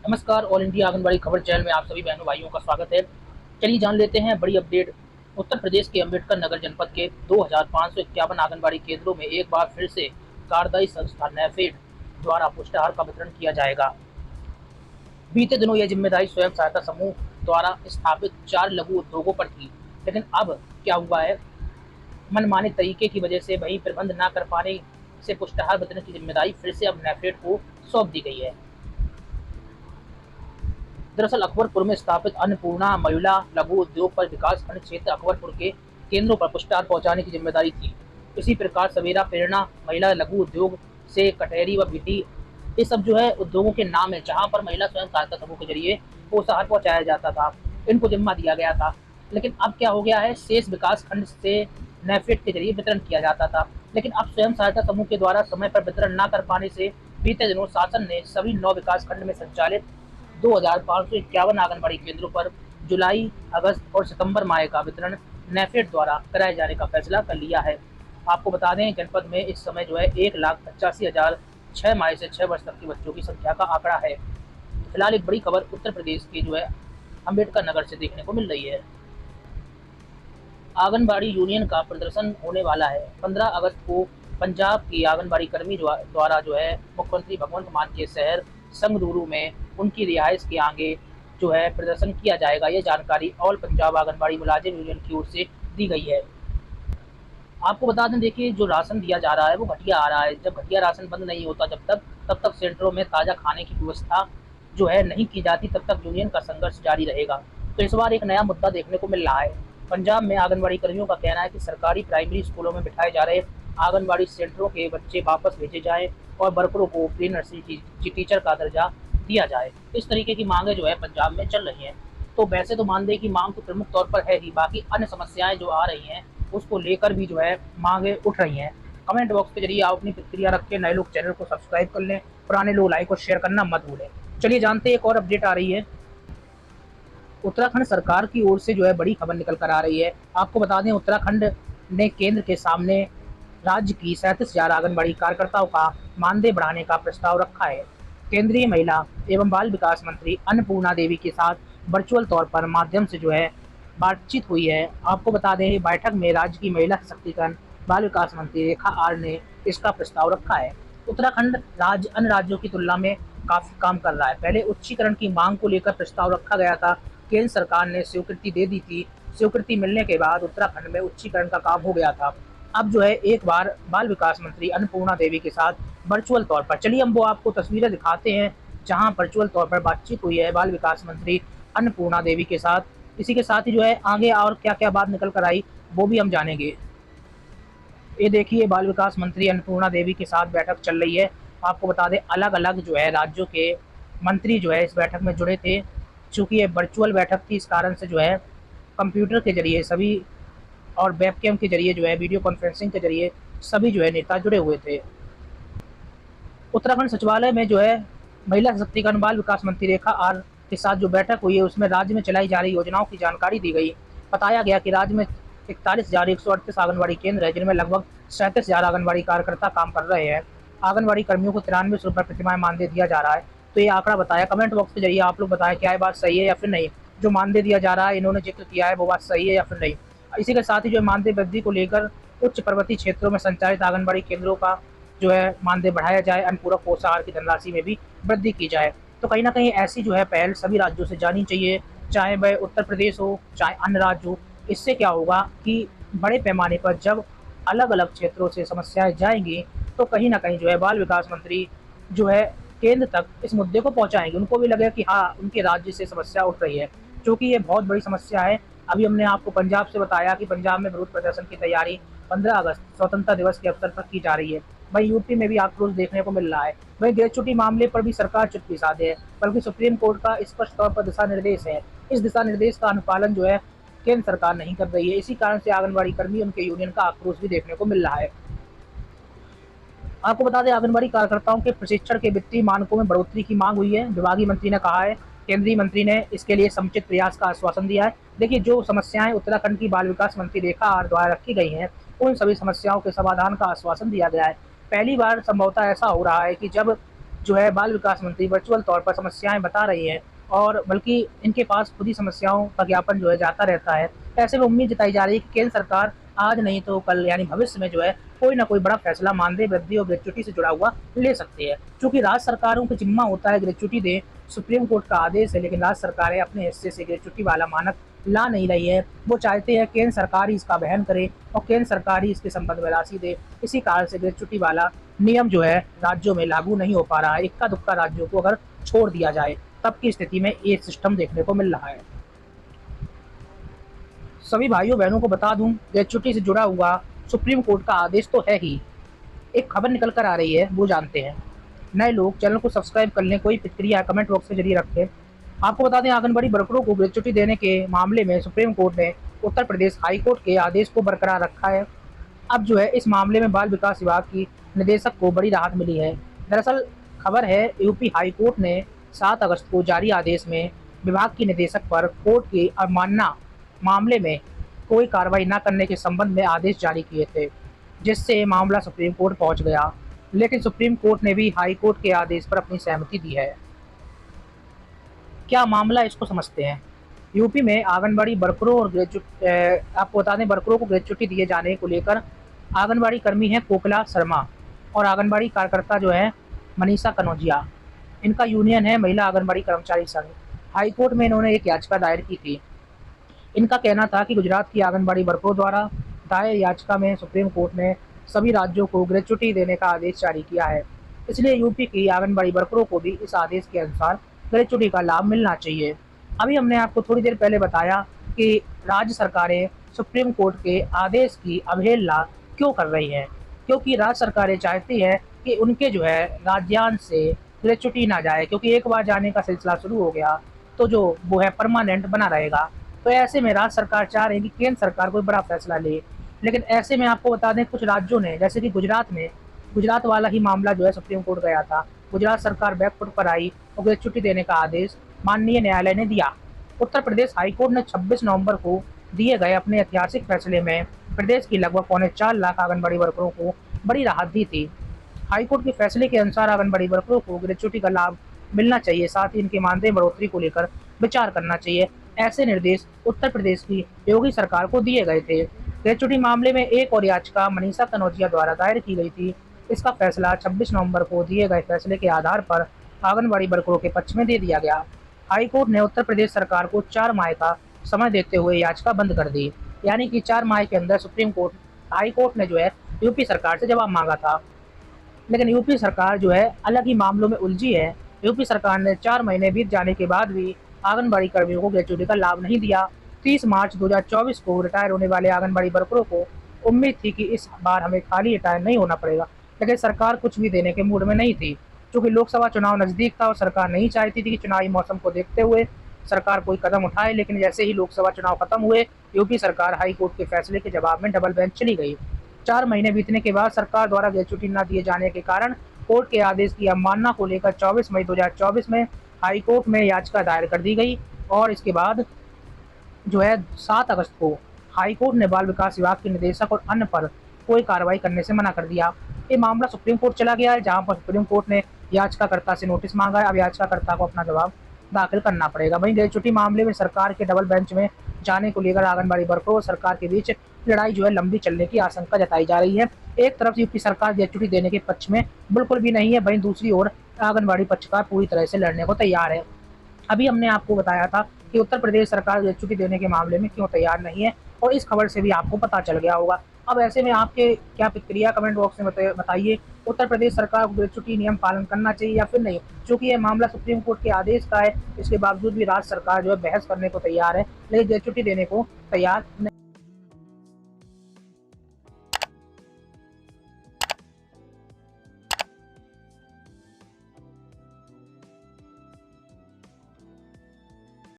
नमस्कार। All India anganwadi खबर channel में आप सभी बहनों भाइयों का स्वागत है। चलिए जान लेते हैं बड़ी अपडेट। उत्तर प्रदेश के अम्बेडकर नगर जनपद के 2551 आंगनबाड़ी केंद्रों में एक बार फिर से कार्यदायी संस्था नेफेड द्वारा पुष्टाहार का वितरण किया जाएगा। बीते दिनों यह जिम्मेदारी स्वयं सहायता समूह द्वारा स्थापित 4 लघु उद्योगों पर थी, लेकिन अब क्या हुआ है, मनमाने तरीके की वजह से वही प्रबंध न कर पाने से पुष्टाहार वितरण की जिम्मेदारी फिर से अब नेफेड को सौंप दी गई है। दरअसल अकबरपुर में स्थापित अन्नपूर्णा महिला लघु उद्योग पर विकास खंड क्षेत्र अकबरपुर के केंद्रों पर पुष्टाहार पहुंचाने की जिम्मेदारी थी। इसी प्रकार सवेरा प्रेरणा महिला लघु उद्योग से कटहरी व भीटी, ये सब जो है उद्योगों के नाम है जहां पर महिला स्वयं सहायता समूह के जरिए पोषाहार पहुंचाया जाता था, इनको जिम्मा दिया गया था। लेकिन अब क्या हो गया है, शेष विकास खंड से नेफेड के जरिए वितरण किया जाता था, लेकिन अब स्वयं सहायता समूह के द्वारा समय पर वितरण न कर पाने से बीते दिनों शासन ने सभी 9 विकास खंड में संचालित 2551 आंगनबाड़ी केंद्रों पर जुलाई, अगस्त और सितंबर माह का वितरण नेफेड द्वारा कराए जाने का फैसला कर लिया है। आपको बता दें, जनपद में इस समय जो है 1,85,000 6 माह से 6 वर्ष तक के बच्चों की संख्या का आंकड़ा है। फिलहाल एक बड़ी खबर उत्तर प्रदेश की जो है अम्बेडकर नगर से देखने को मिल रही है। आंगनबाड़ी यूनियन का प्रदर्शन होने वाला है। 15 अगस्त को पंजाब की आंगनबाड़ी कर्मी द्वारा जो है मुख्यमंत्री भगवंत मान के शहर संगरूर में उनकी रिहाइश के आगे जो है प्रदर्शन किया जाएगा। यह जानकारी ऑल पंजाब आंगनबाड़ी मुलाजिम यूनियन की ओर से दी गई है। आपको बता दें, देखिए जो राशन दिया जा रहा है वो घटिया आ रहा है। जब घटिया राशन बंद नहीं होता तब तक सेंटरों में ताज़ा खाने की व्यवस्था जो है नहीं की जाती, तब तक यूनियन का संघर्ष जारी रहेगा। तो इस बार एक नया मुद्दा देखने को मिल रहा है। पंजाब में आंगनबाड़ी कर्मियों का कहना है कि सरकारी प्राइमरी स्कूलों में बिठाए जा रहे आंगनबाड़ी सेंटरों के बच्चे वापस भेजे जाएं और वर्करों को प्री नर्सरी टीचर का दर्जा दिया जाए। इस तरीके की मांगे जो है पंजाब में चल रही हैं। तो वैसे तो मानदेय की मांग तो प्रमुख तौर पर है ही, बाकी अन्य समस्याएं जो आ रही हैं उसको लेकर भी जो है मांगे उठ रही हैं। कमेंट बॉक्स के जरिए आप अपनी प्रतिक्रिया रखें। नए लोग चैनल को सब्सक्राइब कर लें, पुराने लोग लाइक और शेयर करना मत भूलें। चलिए जानते हैं, एक और अपडेट आ रही है। उत्तराखंड सरकार की ओर से जो है बड़ी खबर निकल कर आ रही है। आपको बता दें, उत्तराखंड ने केंद्र के सामने राज्य की 37,000 आंगनबाड़ी कार्यकर्ताओं का मानदेय बढ़ाने का प्रस्ताव रखा है। केंद्रीय महिला एवं बाल विकास मंत्री अन्नपूर्णा देवी के साथ वर्चुअल तौर पर माध्यम से जो है बातचीत हुई है। आपको बता दें, बैठक में राज्य की महिला सशक्तिकरण बाल विकास मंत्री रेखा आर ने इसका प्रस्ताव रखा है। उत्तराखंड राज्य अन्य राज्यों की तुलना में काफी काम कर रहा है। पहले उच्चीकरण की मांग को लेकर प्रस्ताव रखा गया था, केंद्र सरकार ने स्वीकृति दे दी थी। स्वीकृति मिलने के बाद उत्तराखंड में उच्चीकरण का काम हो गया था। अब जो है एक बार बाल विकास मंत्री अन्नपूर्णा देवी के साथ वर्चुअल तौर पर, चलिए हम वो आपको तस्वीरें दिखाते हैं जहां वर्चुअल तौर पर बातचीत हुई है बाल विकास मंत्री अन्नपूर्णा देवी के साथ। इसी के साथ ही जो है आगे और क्या क्या बात निकल कर आई वो भी हम जानेंगे। ये देखिए, बाल विकास मंत्री अन्नपूर्णा देवी के साथ बैठक चल रही है। आपको बता दें, अलग अलग जो है राज्यों के मंत्री जो है इस बैठक में जुड़े थे। चूंकि ये वर्चुअल बैठक थी, इस कारण से जो है कंप्यूटर के जरिए सभी और वेबकैम के जरिए जो है वीडियो कॉन्फ्रेंसिंग के जरिए सभी जो है नेता जुड़े हुए थे। उत्तराखंड सचिवालय में जो है महिला सशक्तिकरण बाल विकास मंत्री रेखा आर के साथ जो बैठक हुई है उसमें राज्य में चलाई जा रही योजनाओं की जानकारी दी गई। बताया गया कि राज्य में 41,138 आंगनबाड़ी केंद्र है, जिनमें लगभग 37,000 आंगनबाड़ी कार्यकर्ता काम कर रहे हैं। आंगनबाड़ी कर्मियों को 93 रुपये प्रतिमाह मानदेय दिया जा रहा है। तो ये आंकड़ा बताया। कमेंट बॉक्स के जरिए आप लोग बताएं, क्या ये बात सही है या फिर नहीं। जो मानदेय दिया जा रहा है, इन्होंने जिक्र किया है, वो बात सही है या फिर नहीं। इसी के साथ ही जो मानदेय वृद्धि को लेकर उच्च पर्वतीय क्षेत्रों में संचालित आंगनबाड़ी केंद्रों का जो है मानदेय बढ़ाया जाए, अनुपूरक पोषाहार की धनराशि में भी वृद्धि की जाए। तो कहीं ना कहीं ऐसी जो है पहल सभी राज्यों से जानी चाहिए, चाहे वह उत्तर प्रदेश हो चाहे अन्य राज्य हो। इससे क्या होगा कि बड़े पैमाने पर जब अलग अलग क्षेत्रों से समस्याएं जाएंगी तो कहीं ना कहीं जो है बाल विकास मंत्री जो है केंद्र तक इस मुद्दे को पहुंचाएंगे। उनको भी लगेगा कि हाँ, उनके राज्य से समस्या उठ रही है, क्योंकि ये बहुत बड़ी समस्या है। अभी हमने आपको पंजाब से बताया कि पंजाब में विरोध प्रदर्शन की तैयारी 15 अगस्त स्वतंत्रता दिवस के अवसर पर की जा रही है। वहीं यूपी में भी आक्रोश देखने को मिल रहा है। वहीं देश छुट्टी मामले पर भी सरकार चुप्पी साधे है, बल्कि सुप्रीम कोर्ट का स्पष्ट तौर पर दिशा निर्देश है। इस दिशा निर्देश का अनुपालन जो है केंद्र सरकार नहीं कर रही है। इसी कारण से आंगनबाड़ी कर्मी उनके यूनियन का आक्रोश भी देखने को मिल रहा है। आपको बता दें, आंगनबाड़ी कार्यकर्ताओं के प्रशिक्षण के वित्तीय मानकों में बढ़ोतरी की मांग हुई है। विभागीय मंत्री ने कहा है, केंद्रीय मंत्री ने इसके लिए समुचित प्रयास का आश्वासन दिया है। देखिए, जो समस्याएं उत्तराखंड की बाल विकास मंत्री रेखा आर द्वारा रखी गई हैं, उन सभी समस्याओं के समाधान का आश्वासन दिया गया है। पहली बार संभवतः ऐसा हो रहा है कि जब जो है बाल विकास मंत्री वर्चुअल तौर पर समस्याएं बता रही है और बल्कि इनके पास खुद ही समस्याओं का ज्ञापन जो है जाता रहता है। ऐसे में उम्मीद जताई जा रही है कि केंद्र सरकार आज नहीं तो कल यानी भविष्य में जो है कोई ना कोई बड़ा फैसला मानदेय वृद्धि और ग्रेच्युटी से जुड़ा हुआ ले सकती है। चूंकि राज्य सरकारों का जिम्मा होता है ग्रेच्युटी दे, सुप्रीम कोर्ट का आदेश है, लेकिन राज्य सरकारें अपने हिस्से से ग्रेच्युटी वाला मानक ला नहीं रही है। वो चाहते हैं केंद्र सरकार ही इसका वहन करे और केंद्र सरकार ही इसके संबंध में राशि दे। इसी कारण से ग्रेच्युटी वाला नियम जो है राज्यों में लागू नहीं हो पा रहा है। इक्का दुक्का राज्यों को अगर छोड़ दिया जाए तब की स्थिति में ये सिस्टम देखने को मिल रहा है। सभी भाइयों बहनों को बता दूं, ग्रेच्युटी से जुड़ा हुआ सुप्रीम कोर्ट का आदेश तो है ही, एक खबर निकल कर आ रही है, वो जानते हैं। नए लोग चैनल को सब्सक्राइब कर लें, कोई प्रतिक्रिया कमेंट बॉक्स के जरिए रखें। आपको बता दें, आंगनबाड़ी वर्करों को ग्रेच्युटी देने के मामले में सुप्रीम कोर्ट ने उत्तर प्रदेश हाई कोर्ट के आदेश को बरकरार रखा है। अब जो है इस मामले में बाल विकास विभाग की निदेशक को बड़ी राहत मिली है। दरअसल खबर है, यूपी हाई कोर्ट ने 7 अगस्त को जारी आदेश में विभाग की निदेशक पर कोर्ट की अवमानना मामले में कोई कार्रवाई न करने के संबंध में आदेश जारी किए थे, जिससे मामला सुप्रीम कोर्ट पहुंच गया। लेकिन सुप्रीम कोर्ट ने भी हाई कोर्ट के आदेश पर अपनी सहमति दी है। क्या मामला, इसको समझते हैं। यूपी में आंगनबाड़ी वर्करों और आपको बता दें, वर्करों को ग्रेच्युटी दिए जाने को लेकर आंगनबाड़ी कर्मी है कोकिला शर्मा और आंगनबाड़ी कार्यकर्ता जो है मनीषा कनौजिया। इनका यूनियन है महिला आंगनबाड़ी कर्मचारी संघ। हाई कोर्ट में इन्होंने एक याचिका दायर की थी। इनका कहना था कि गुजरात की आंगनबाड़ी वर्करों द्वारा दायर याचिका में सुप्रीम कोर्ट ने सभी राज्यों को ग्रेच्युटी देने का आदेश जारी किया है, इसलिए यूपी की आंगनबाड़ी वर्करों को भी इस आदेश के अनुसार ग्रेच्युटी का लाभ मिलना चाहिए। अभी हमने आपको थोड़ी देर पहले बताया कि राज्य सरकारें सुप्रीम कोर्ट के आदेश की अवहेलना क्यों कर रही हैं, क्योंकि राज्य सरकारें चाहती है कि उनके जो है राज्यांश से ग्रेच्युटी ना जाए, क्योंकि एक बार जाने का सिलसिला शुरू हो गया तो जो वो है परमानेंट बना रहेगा। तो ऐसे में राज्य सरकार चाह रही है कि केंद्र सरकार कोई बड़ा फैसला ले। लेकिन ऐसे में आपको बता दें, कुछ राज्यों ने, जैसे कि गुजरात में, गुजरात वाला ही मामला जो है सुप्रीम कोर्ट गया था। गुजरात सरकार बैकफुट पर आई और ग्रेच्युटी देने का आदेश माननीय न्यायालय ने दिया। उत्तर प्रदेश हाईकोर्ट ने 26 नवंबर को दिए गए अपने ऐतिहासिक फैसले में प्रदेश की लगभग 4.25 लाख आंगनबाड़ी वर्करों को बड़ी राहत दी थी। हाईकोर्ट के फैसले के अनुसार आंगनबाड़ी वर्करों को ग्रेच्युटी का लाभ मिलना चाहिए, साथ ही इनके मानदेय बढ़ोतरी को लेकर विचार करना चाहिए। ऐसे निर्देश उत्तर प्रदेश की योगी सरकार को दिए गए थे। ग्रेच्युटी मामले में एक और याचिका मनीषा कनौजिया द्वारा दायर की गई थी। इसका फैसला 26 नवंबर को दिए गए फैसले के आधार पर आंगनबाड़ी वर्करों के पक्ष में दे दिया गया। हाईकोर्ट ने उत्तर प्रदेश सरकार को 4 माह का समय देते हुए याचिका बंद कर दी, यानी कि 4 माह के अंदर सुप्रीम कोर्ट, हाई कोर्ट ने जो है यूपी सरकार से जवाब मांगा था। लेकिन यूपी सरकार जो है अलग ही मामलों में उलझी है। यूपी सरकार ने 4 महीने बीत जाने के बाद भी आंगनबाड़ी कर्मियों को ग्रेच्युटी का लाभ नहीं दिया। 30 मार्च 2024 को रिटायर होने वाले आंगनबाड़ी वर्करों को उम्मीद थी कि इस बार हमें खाली रिटायर नहीं होना पड़ेगा, लेकिन सरकार कुछ भी देने के मूड में नहीं थी। क्योंकि लोकसभा चुनाव नजदीक था और सरकार नहीं चाहती थी कि चुनावी मौसम को देखते हुए सरकार कोई कदम उठाए। लेकिन जैसे ही लोकसभा चुनाव खत्म हुए, यूपी सरकार हाई कोर्ट के फैसले के जवाब में डबल बेंच चली गई। 4 महीने बीतने के बाद सरकार द्वारा ग्रेच्युटी न दिए जाने के कारण कोर्ट के आदेश की अवमानना को लेकर 24 मई 2024 में हाई कोर्ट में याचिका दायर कर दी गई और इसके बाद जो है 7 अगस्त को हाई कोर्ट ने बाल विकास विभाग के निदेशक और अन्य पर कोई कार्रवाई करने से मना कर दिया। ये मामला सुप्रीम कोर्ट चला गया है, जहां पर सुप्रीम कोर्ट ने याचिकाकर्ता से नोटिस मांगा है। अब याचिकाकर्ता को अपना जवाब दाखिल करना पड़ेगा। वहीं ग्रेच्युटी मामले में सरकार के डबल बेंच में जाने को लेकर आंगनबाड़ी वर्करों और सरकार के बीच लड़ाई जो है लंबी चलने की आशंका जताई जा रही है। एक तरफ यूपी सरकार ग्रेच्युटी देने के पक्ष में बिल्कुल भी नहीं है, वहीं दूसरी ओर आंगनबाड़ी पक्षकार पूरी तरह से लड़ने को तैयार है। अभी हमने आपको बताया था कि उत्तर प्रदेश सरकार ग्रेच्युटी देने के मामले में क्यों तैयार नहीं है, और इस खबर से भी आपको पता चल गया होगा। अब ऐसे में आपके क्या प्रतिक्रिया, कमेंट बॉक्स में बताइए। उत्तर प्रदेश सरकार को ग्रेच्युटी नियम पालन करना चाहिए या फिर नहीं? क्योंकि यह मामला सुप्रीम कोर्ट के आदेश का है, इसके बावजूद भी राज्य सरकार जो है बहस करने को तैयार है, लेकिन ग्रेच्युटी देने को तैयार नहीं।